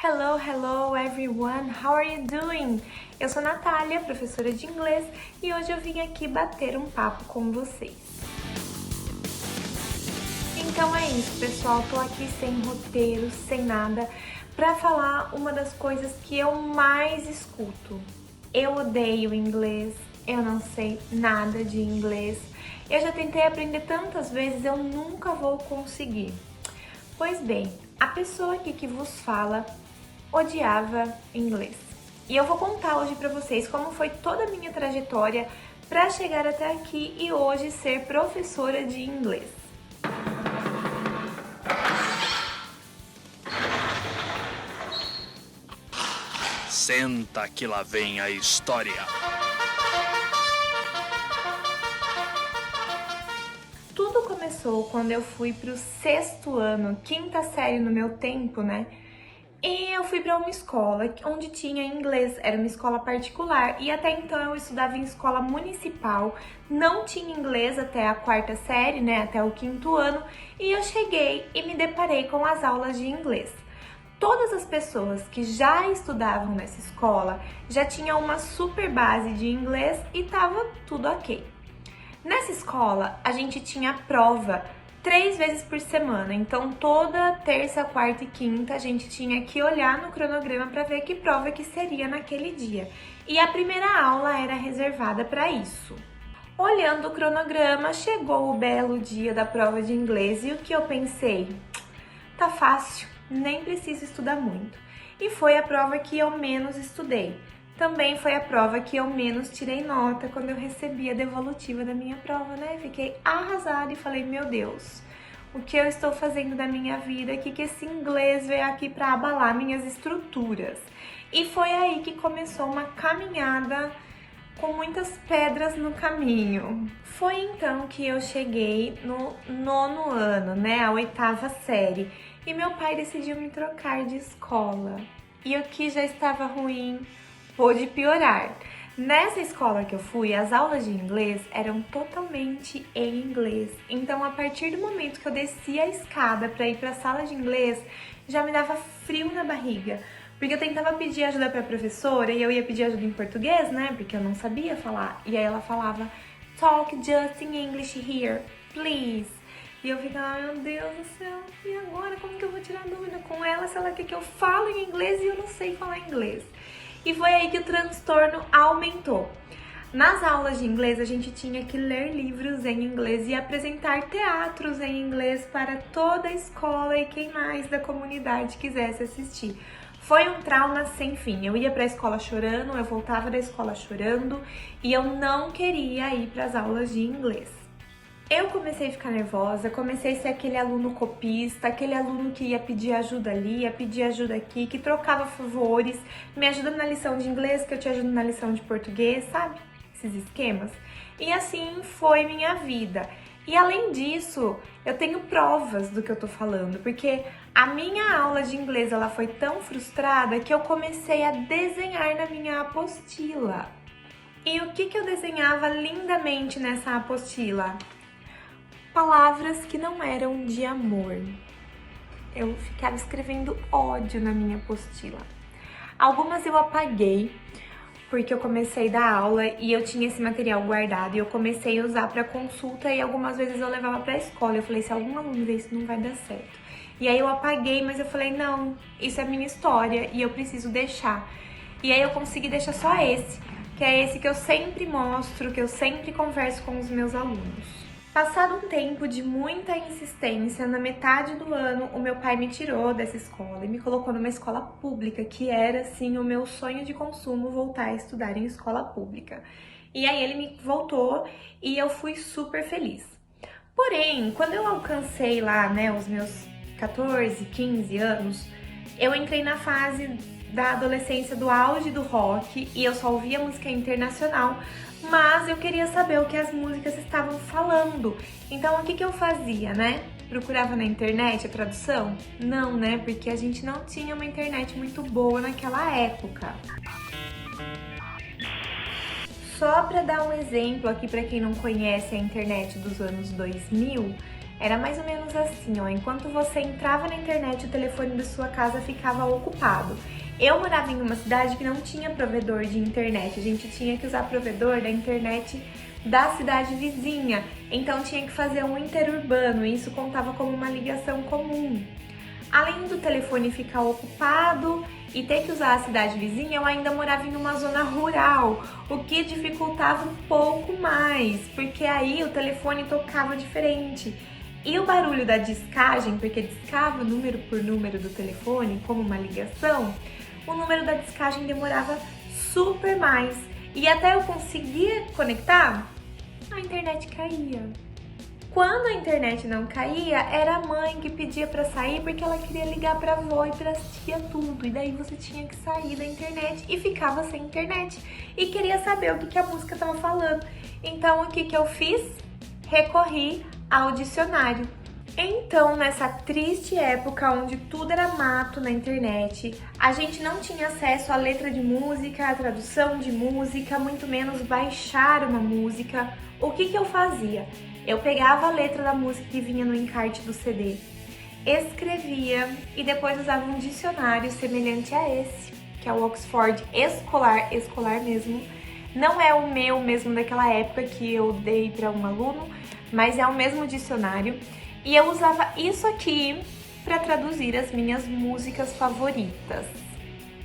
Hello, hello everyone, how are you doing? Eu sou Natália, professora de inglês, e hoje eu vim aqui bater um papo com vocês. Então é isso, pessoal, tô aqui sem roteiro, sem nada, pra falar uma das coisas que eu mais escuto. Eu odeio inglês, eu não sei nada de inglês, eu já tentei aprender tantas vezes, eu nunca vou conseguir. Pois bem, a pessoa aqui que vos fala odiava inglês. E eu vou contar hoje pra vocês como foi toda a minha trajetória pra chegar até aqui e hoje ser professora de inglês. Senta que lá vem a história. Tudo começou quando eu fui pro 6º ano, 5ª série no meu tempo, né? E eu fui para uma escola onde tinha inglês, era uma escola particular e até então eu estudava em escola municipal, não tinha inglês até a 4ª série, né, até o 5º ano, e eu cheguei e me deparei com as aulas de inglês. Todas as pessoas que já estudavam nessa escola já tinham uma super base de inglês e tava tudo ok. Nessa escola a gente tinha prova 3 vezes por semana, então toda terça, quarta e quinta a gente tinha que olhar no cronograma para ver que prova que seria naquele dia. E a primeira aula era reservada para isso. Olhando o cronograma, chegou o belo dia da prova de inglês e o que eu pensei? Tá fácil, nem preciso estudar muito. E foi a prova que eu menos estudei. Também foi a prova que eu menos tirei nota quando eu recebi a devolutiva da minha prova, né? Fiquei arrasada e falei, meu Deus, o que eu estou fazendo da minha vida? Que esse inglês veio aqui para abalar minhas estruturas. E foi aí que começou uma caminhada com muitas pedras no caminho. Foi então que eu cheguei no 9º ano, né? A 8ª série. E meu pai decidiu me trocar de escola. E o que já estava ruim pôde piorar. Nessa escola que eu fui, as aulas de inglês eram totalmente em inglês. Então, a partir do momento que eu desci a escada para ir para a sala de inglês, já me dava frio na barriga. Porque eu tentava pedir ajuda para a professora e eu ia pedir ajuda em português, né? Porque eu não sabia falar. E aí ela falava, talk just in English here, please. E eu ficava, meu Deus do céu, e agora? Como que eu vou tirar dúvida com ela se ela quer que eu fale em inglês e eu não sei falar inglês? E foi aí que o transtorno aumentou. Nas aulas de inglês, a gente tinha que ler livros em inglês e apresentar teatros em inglês para toda a escola e quem mais da comunidade quisesse assistir. Foi um trauma sem fim. Eu ia para a escola chorando, eu voltava da escola chorando e eu não queria ir para as aulas de inglês. Eu comecei a ficar nervosa, comecei a ser aquele aluno copista, aquele aluno que ia pedir ajuda ali, ia pedir ajuda aqui, que trocava favores, me ajuda na lição de inglês, que eu te ajudo na lição de português, sabe? Esses esquemas. E assim foi minha vida. E além disso, eu tenho provas do que eu tô falando, porque a minha aula de inglês ela foi tão frustrada que eu comecei a desenhar na minha apostila. E o que eu desenhava lindamente nessa apostila? Palavras que não eram de amor. Eu ficava escrevendo ódio na minha apostila. Algumas eu apaguei, porque eu comecei a dar aula e eu tinha esse material guardado e eu comecei a usar para consulta e algumas vezes eu levava para a escola. Eu falei, se algum aluno ver isso não vai dar certo. E aí eu apaguei, mas eu falei, não, isso é minha história e eu preciso deixar. E aí eu consegui deixar só esse, que é esse que eu sempre mostro, que eu sempre converso com os meus alunos. Passado um tempo de muita insistência, na metade do ano, o meu pai me tirou dessa escola e me colocou numa escola pública, que era, assim, o meu sonho de consumo, voltar a estudar em escola pública. E aí ele me voltou e eu fui super feliz. Porém, quando eu alcancei lá, né, os meus 14, 15 anos, eu entrei na fase da adolescência do auge do rock e eu só ouvia música internacional, mas eu queria saber o que as músicas estavam falando. Então, o que eu fazia, né? Procurava na internet a tradução? Não, né? Porque a gente não tinha uma internet muito boa naquela época. Só para dar um exemplo aqui para quem não conhece a internet dos anos 2000, Era mais ou menos assim, ó, enquanto você entrava na internet, o telefone da sua casa ficava ocupado. Eu morava em uma cidade que não tinha provedor de internet, a gente tinha que usar provedor da internet da cidade vizinha, então tinha que fazer um interurbano, e isso contava como uma ligação comum. Além do telefone ficar ocupado e ter que usar a cidade vizinha, eu ainda morava em uma zona rural, o que dificultava um pouco mais, porque aí o telefone tocava diferente. E o barulho da discagem, porque discava número por número do telefone, como uma ligação, o número da discagem demorava super mais. E até eu conseguir conectar, a internet caía. Quando a internet não caía, era a mãe que pedia pra sair porque ela queria ligar pra avó e pra tia tudo. E daí você tinha que sair da internet e ficava sem internet. E queria saber o que a música tava falando. Então o que eu fiz? Recorri ao dicionário. Então, nessa triste época onde tudo era mato na internet, a gente não tinha acesso à letra de música, à tradução de música, muito menos baixar uma música, o que eu fazia? Eu pegava a letra da música que vinha no encarte do CD, escrevia e depois usava um dicionário semelhante a esse, que é o Oxford escolar mesmo. Não é o meu mesmo daquela época que eu dei para um aluno, mas é o mesmo dicionário. E eu usava isso aqui para traduzir as minhas músicas favoritas.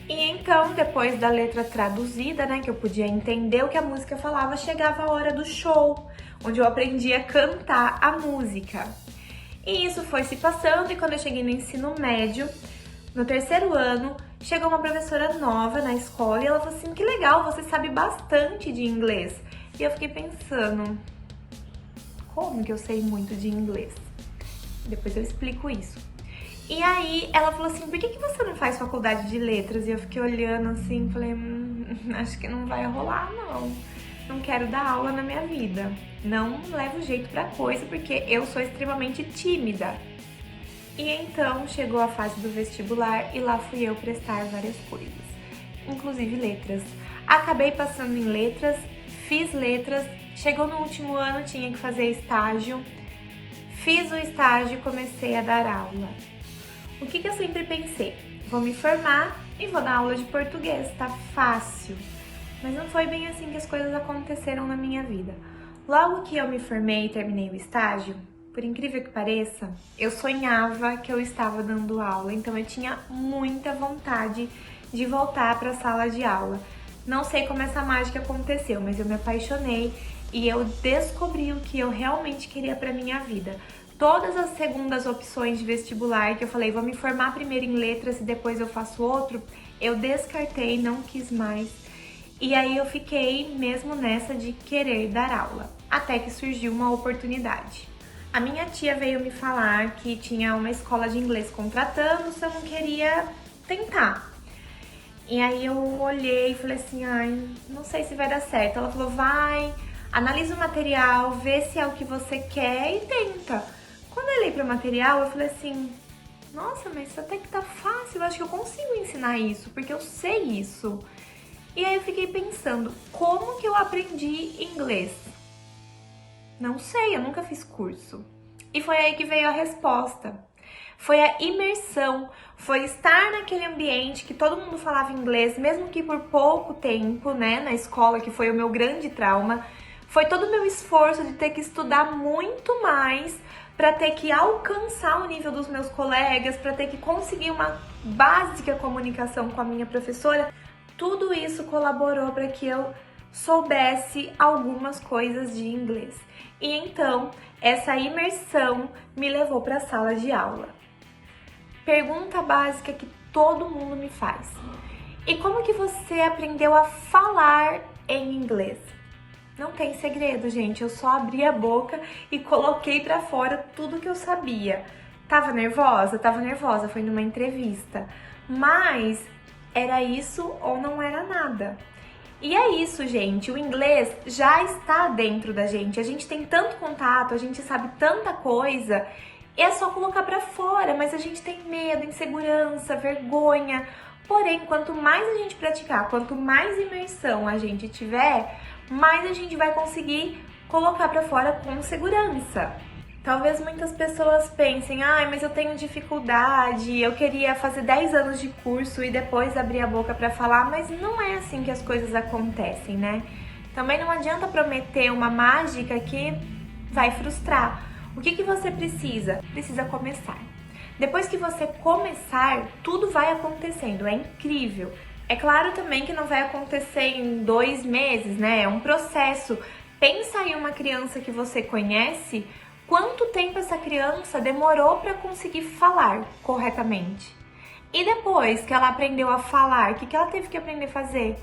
E então, depois da letra traduzida, né, que eu podia entender o que a música falava, chegava a hora do show, onde eu aprendi a cantar a música. E isso foi se passando, e quando eu cheguei no ensino médio, no terceiro ano, chegou uma professora nova na escola e ela falou assim: que legal, você sabe bastante de inglês. E eu fiquei pensando, como que eu sei muito de inglês? Depois eu explico isso. E aí ela falou assim: por que você não faz faculdade de letras? E eu fiquei olhando assim, falei, acho que não vai rolar não. Não quero dar aula na minha vida. Não levo jeito pra coisa, porque eu sou extremamente tímida. E então chegou a fase do vestibular e lá fui eu prestar várias coisas, inclusive letras. Acabei passando em letras, fiz letras, chegou no último ano, tinha que fazer estágio. Fiz o estágio e comecei a dar aula. O que eu sempre pensei? Vou me formar e vou dar aula de português, tá fácil. Mas não foi bem assim que as coisas aconteceram na minha vida. Logo que eu me formei e terminei o estágio, por incrível que pareça, eu sonhava que eu estava dando aula, então eu tinha muita vontade de voltar para a sala de aula. Não sei como essa mágica aconteceu, mas eu me apaixonei e eu descobri o que eu realmente queria para minha vida. Todas as segundas opções de vestibular que eu falei, vou me formar primeiro em letras e depois eu faço outro, eu descartei, não quis mais. E aí eu fiquei mesmo nessa de querer dar aula, até que surgiu uma oportunidade. A minha tia veio me falar que tinha uma escola de inglês contratando, se eu não queria tentar. E aí eu olhei e falei assim, ai, não sei se vai dar certo. Ela falou, vai, analisa o material, vê se é o que você quer e tenta. Quando eu olhei para o material, eu falei assim, nossa, mas isso até que tá fácil, eu acho que eu consigo ensinar isso, porque eu sei isso. E aí eu fiquei pensando, como que eu aprendi inglês? Não sei, eu nunca fiz curso. E foi aí que veio a resposta. Foi a imersão, foi estar naquele ambiente que todo mundo falava inglês, mesmo que por pouco tempo, né, na escola, que foi o meu grande trauma. Foi todo o meu esforço de ter que estudar muito mais para ter que alcançar o nível dos meus colegas, para ter que conseguir uma básica comunicação com a minha professora. Tudo isso colaborou para que eu soubesse algumas coisas de inglês. E então, essa imersão me levou para a sala de aula. Pergunta básica que todo mundo me faz. E como que você aprendeu a falar em inglês? Não tem segredo, gente. Eu só abri a boca e coloquei para fora tudo que eu sabia. Tava nervosa? Tava nervosa, foi numa entrevista. Mas era isso ou não era nada. E é isso, gente, o inglês já está dentro da gente, a gente tem tanto contato, a gente sabe tanta coisa, é só colocar pra fora, mas a gente tem medo, insegurança, vergonha. Porém, quanto mais a gente praticar, quanto mais imersão a gente tiver, mais a gente vai conseguir colocar pra fora com segurança. Talvez muitas pessoas pensem, mas eu tenho dificuldade, eu queria fazer 10 anos de curso e depois abrir a boca pra falar, mas não é assim que as coisas acontecem, né? Também não adianta prometer uma mágica que vai frustrar. O que você precisa? Precisa começar. Depois que você começar, tudo vai acontecendo, é incrível. É claro também que não vai acontecer em 2 meses, né? É um processo. Pensa em uma criança que você conhece, quanto tempo essa criança demorou para conseguir falar corretamente? E depois que ela aprendeu a falar, o que ela teve que aprender a fazer?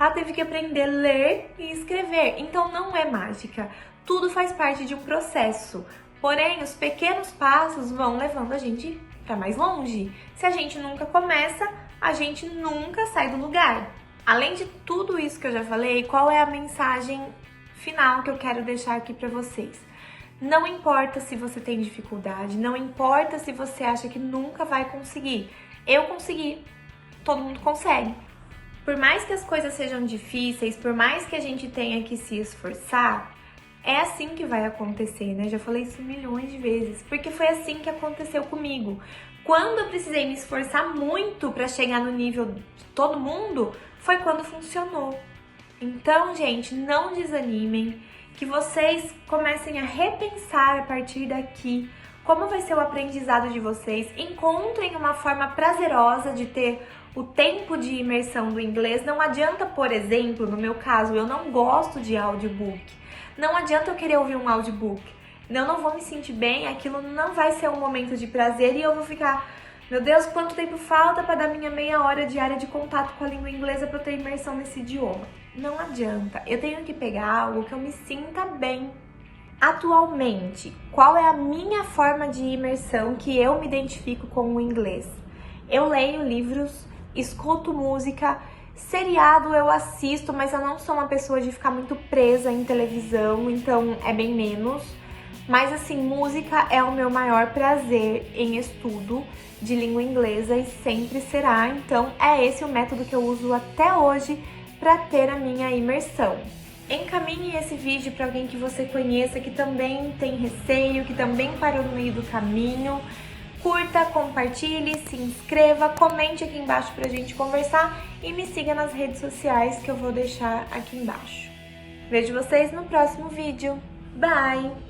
Ela teve que aprender a ler e escrever. Então não é mágica. Tudo faz parte de um processo. Porém, os pequenos passos vão levando a gente para mais longe. Se a gente nunca começa, a gente nunca sai do lugar. Além de tudo isso que eu já falei, qual é a mensagem final que eu quero deixar aqui para vocês? Não importa se você tem dificuldade, não importa se você acha que nunca vai conseguir. Eu consegui, todo mundo consegue. Por mais que as coisas sejam difíceis, por mais que a gente tenha que se esforçar, é assim que vai acontecer, né? Já falei isso milhões de vezes, porque foi assim que aconteceu comigo. Quando eu precisei me esforçar muito para chegar no nível de todo mundo, foi quando funcionou. Então, gente, não desanimem, que vocês comecem a repensar a partir daqui como vai ser o aprendizado de vocês. Encontrem uma forma prazerosa de ter o tempo de imersão do inglês. Não adianta, por exemplo, no meu caso, eu não gosto de audiobook. Não adianta eu querer ouvir um audiobook. Eu não vou me sentir bem, aquilo não vai ser um momento de prazer e eu vou ficar, meu Deus, quanto tempo falta para dar minha meia hora diária de contato com a língua inglesa para eu ter imersão nesse idioma. Não adianta, eu tenho que pegar algo que eu me sinta bem. Atualmente, qual é a minha forma de imersão que eu me identifico com o inglês? Eu leio livros, escuto música, seriado eu assisto, mas eu não sou uma pessoa de ficar muito presa em televisão, então é bem menos. Mas assim, música é o meu maior prazer em estudo de língua inglesa e sempre será. Então é esse o método que eu uso até hoje para ter a minha imersão. Encaminhe esse vídeo para alguém que você conheça, que também tem receio, que também parou no meio do caminho. Curta, compartilhe, se inscreva, comente aqui embaixo pra gente conversar e me siga nas redes sociais que eu vou deixar aqui embaixo. Vejo vocês no próximo vídeo. Bye!